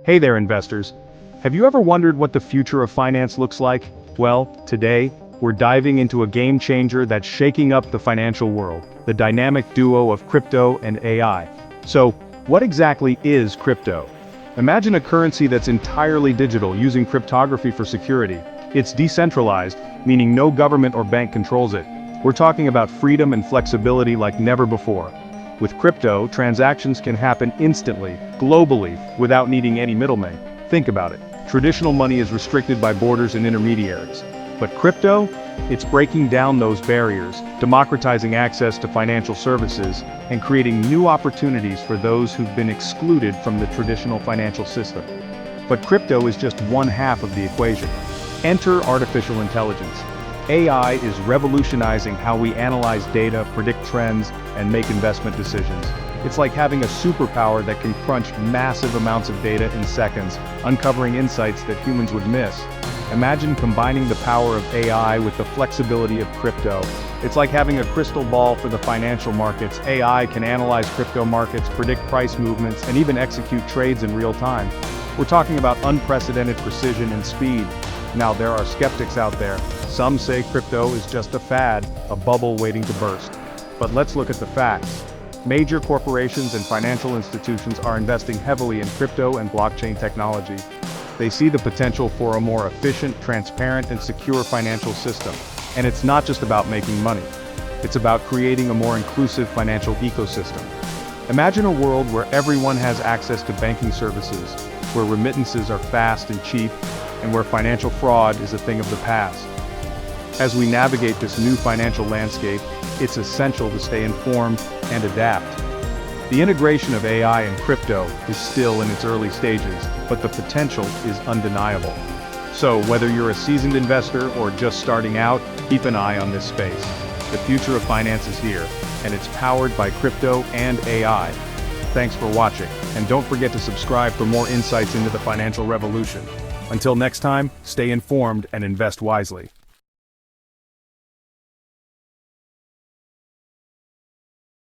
Hey there, investors. Have you ever wondered what the future of finance looks like? Well, today, we're diving into a game changer that's shaking up the financial world, the dynamic duo of crypto and AI. So, what exactly is crypto? Imagine a currency that's entirely digital using cryptography for security. It's decentralized, meaning no government or bank controls it. We're talking about freedom and flexibility like never before. With crypto, transactions can happen instantly, globally, without needing any middlemen. Think about it. Traditional money is restricted by borders and intermediaries. But crypto? It's breaking down those barriers, democratizing access to financial services, and creating new opportunities for those who've been excluded from the traditional financial system. But crypto is just one half of the equation. Enter artificial intelligence. AI is revolutionizing how we analyze data, predict trends, and make investment decisions. It's like having a superpower that can crunch massive amounts of data in seconds, uncovering insights that humans would miss. Imagine combining the power of AI with the flexibility of crypto. It's like having a crystal ball for the financial markets. AI can analyze crypto markets, predict price movements, and even execute trades in real time. We're talking about unprecedented precision and speed. Now, there are skeptics out there. Some say crypto is just a fad, a bubble waiting to burst. But let's look at the facts. Major corporations and financial institutions are investing heavily in crypto and blockchain technology. They see the potential for a more efficient, transparent, and secure financial system. And it's not just about making money. It's about creating a more inclusive financial ecosystem. Imagine a world where everyone has access to banking services, where remittances are fast and cheap, and where financial fraud is a thing of the past. As we navigate this new financial landscape, it's essential to stay informed and adapt. The integration of AI and crypto is still in its early stages, but the potential is undeniable. So, whether you're a seasoned investor or just starting out, keep an eye on this space. The future of finance is here, and it's powered by crypto and AI. Thanks for watching, and don't forget to subscribe for more insights into the financial revolution. Until next time, stay informed and invest wisely.